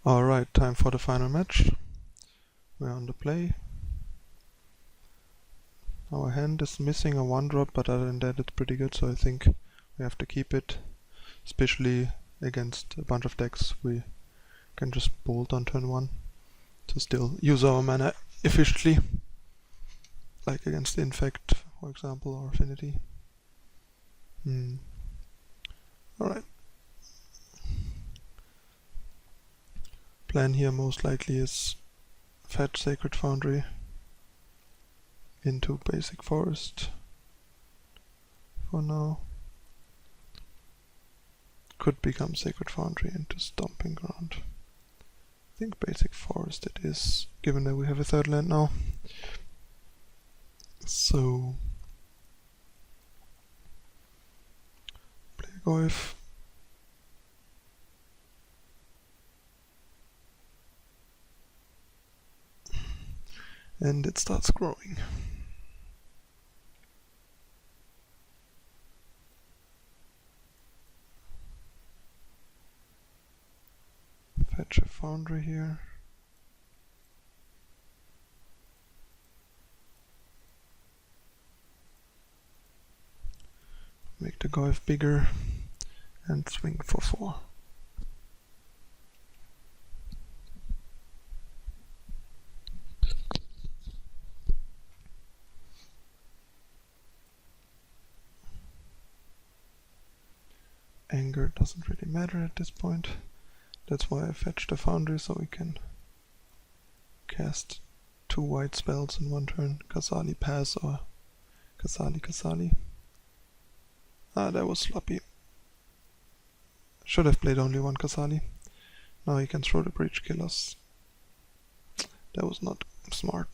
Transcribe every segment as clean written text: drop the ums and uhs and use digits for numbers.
Alright, time for the final match. We're on the play. Our hand is missing a 1-drop, but other than that it's pretty good, so I think we have to keep it. Especially against a bunch of decks, we can just bolt on turn 1 to still use our mana efficiently. Like against Infect, for example, or Affinity. Alright. Plan here most likely is fetch Sacred Foundry into Basic Forest for now. Could become Sacred Foundry into Stomping Ground. I think Basic Forest it is, given that we have a third land now. So play a Goyf. And it starts growing. Fetch a Foundry here. Make the Goyf bigger and swing for 4. Anger doesn't really matter at this point. That's why I fetched the Foundry, so we can cast 2 white spells in one turn. Kasali Pass or Kasali. Ah, that was sloppy. Should have played only one Kasali. Now he can throw the Breach Killers. That was not smart.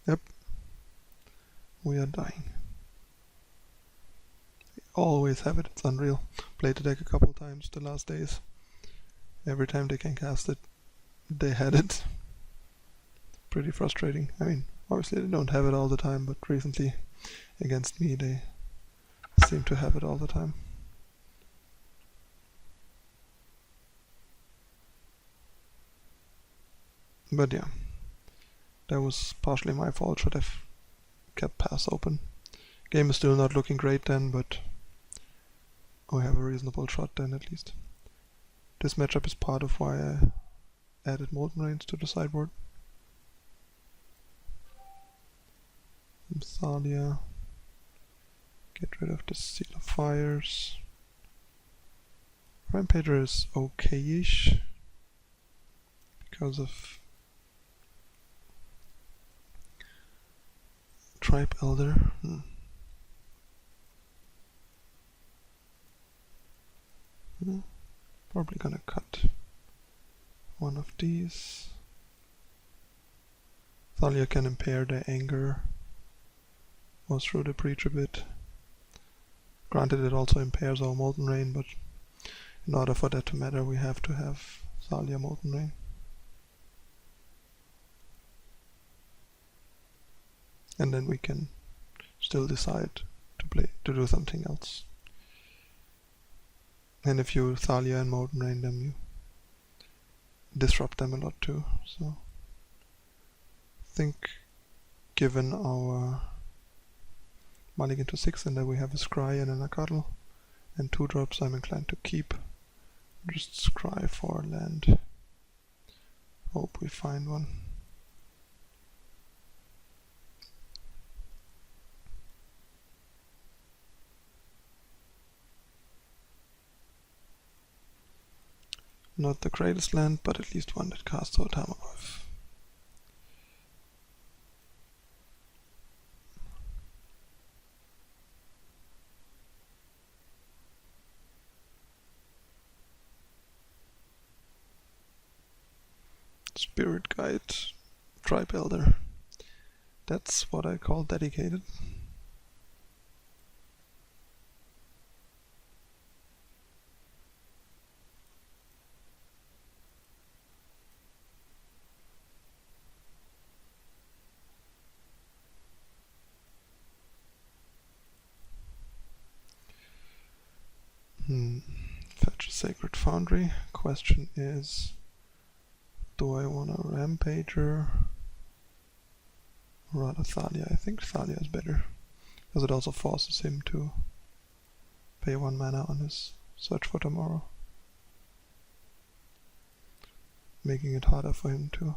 Yep. We are dying. We always have it, it's unreal. Played the deck a couple times the last days. Every time they can cast it, they had it. Pretty frustrating. I mean, obviously they don't have it all the time, but recently against me they seem to have it all the time. But yeah, that was partially my fault. Should have kept Pass open. Game is still not looking great then, but we have a reasonable shot then at least. This matchup is part of why I added Molten Rains to the sideboard. Thalia. Get rid of the Seal of Fires. Rampager is okay-ish because of Tribe Elder. Probably gonna cut one of these. Thalia can impair the Anger or through the Breach a bit. Granted, it also impairs our Molten Rain, but in order for that to matter, we have to have Thalia Molten Rain. And then we can still decide to do something else. And if you Thalia and Molten Rain them, you disrupt them a lot too. So I think given our mulligan to 6 and then we have a Scry and an Akadal and 2 drops, I'm inclined to keep. Just Scry for land. Hope we find one. Not the greatest land, but at least one that casts our Tamagotchi. Spirit Guide, Tribe Elder. That's what I call dedicated. Fetch a Sacred Foundry. Question is, do I want a Rampager? Or rather Thalia. I think Thalia is better, because it also forces him to pay 1 mana on his Search for Tomorrow, making it harder for him to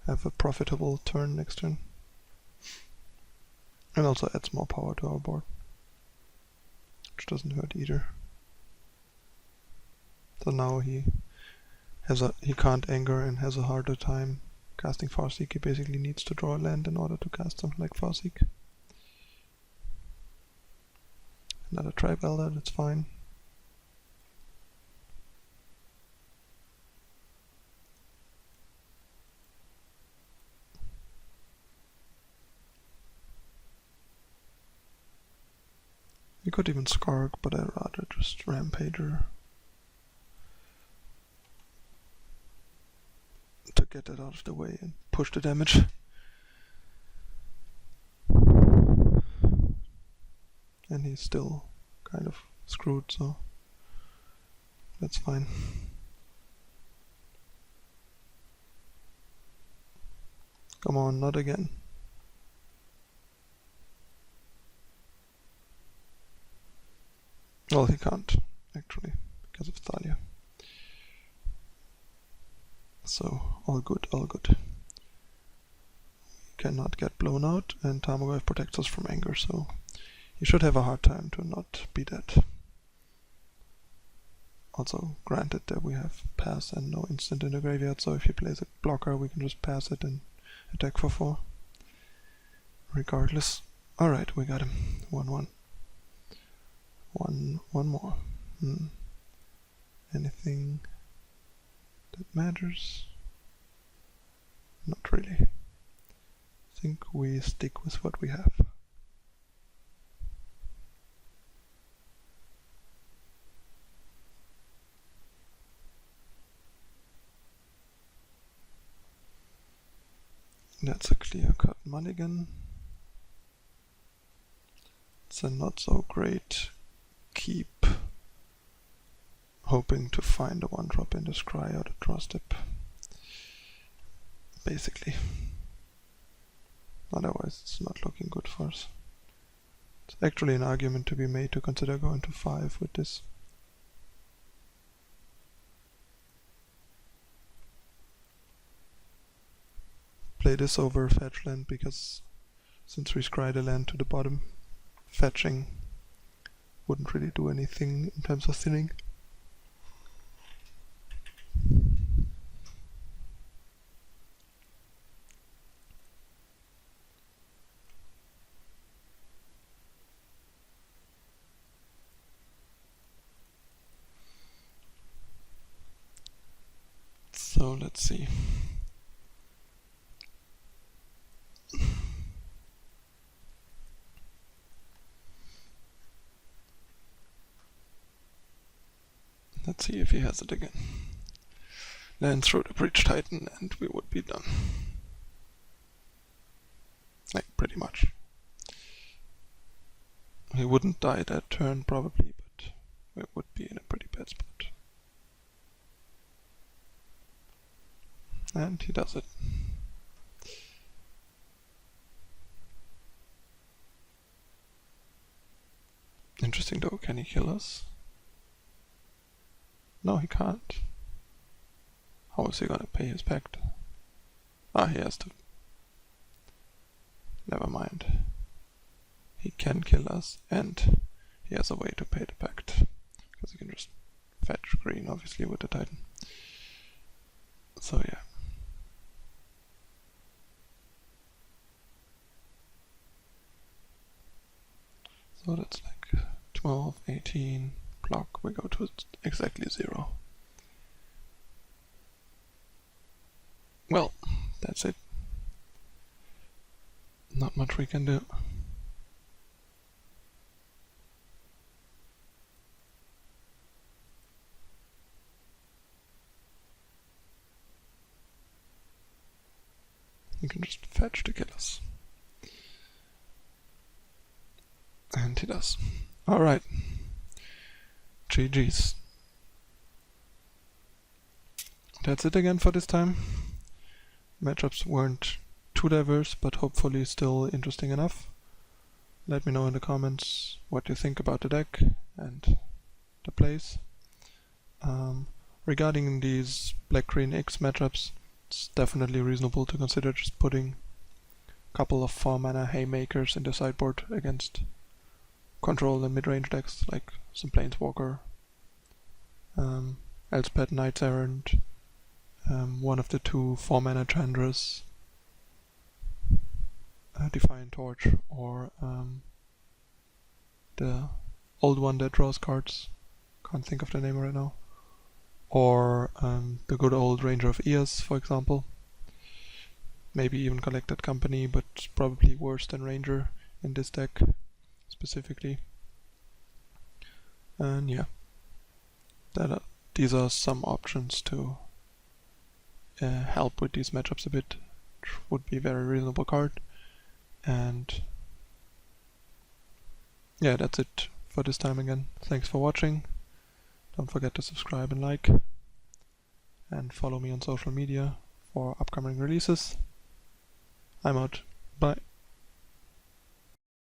have a profitable turn next turn. And also adds more power to our board, which doesn't hurt either. So now he can't anger and has a harder time casting Farseek. He basically needs to draw a land in order to cast something like Farseek. Another Tribe Elder, that's fine. We could even Skark, but I'd rather just Rampager to get it out of the way and push the damage. And he's still kind of screwed, so that's fine. Come on, not again. Well, he can't, actually, because of Thalia. So, all good, all good. We cannot get blown out, and Tarmogoyf protects us from anger, so he should have a hard time to not be dead. Also, granted that we have pass and no instant in the graveyard, so if he plays a blocker, we can just pass it and attack for 4. Regardless. Alright, we got him. 1-1. One more. Anything that matters? Not really. I think we stick with what we have. That's a clear-cut mulligan. It's a not so great keep, hoping to find a 1-drop in the scry or the draw step, basically. Otherwise it's not looking good for us. It's actually an argument to be made to consider going to 5 with this. Play this over fetch land, because since we scry the land to the bottom, fetching wouldn't really do anything in terms of thinning. So let's see. Let's see if he has it again. Land through the Breach Titan and we would be done. Like, pretty much. He wouldn't die that turn probably, but we would be in a pretty bad spot. And he does it. Interesting though, can he kill us? No, he can't. How is he gonna pay his pact? Ah, he has to. Never mind. He can kill us, and he has a way to pay the pact. Because he can just fetch green, obviously, with the Titan. So yeah. So that's like 12, 18, block, we go to exactly 0. Well, that's it. Not much we can do. You can just fetch to kill us. And he does. Alright. GG's. That's it again for this time. Matchups weren't too diverse, but hopefully still interesting enough. Let me know in the comments what you think about the deck and the plays. Regarding these Black-Green X matchups, it's definitely reasonable to consider just putting a couple of 4-mana haymakers in the sideboard against control and mid-range decks, like some Planeswalker, Elspeth Knight's Errant, one of the 2 4-mana Chandras, Defiant Torch, or the old one that draws cards, can't think of the name right now, or the good old Ranger of Eos, for example. Maybe even Collected Company, but probably worse than Ranger in this deck specifically. And yeah, these are some options to help with these matchups a bit, which would be a very reasonable card. And yeah, that's it for this time again. Thanks for watching. Don't forget to subscribe and like, and follow me on social media for upcoming releases. I'm out. Bye.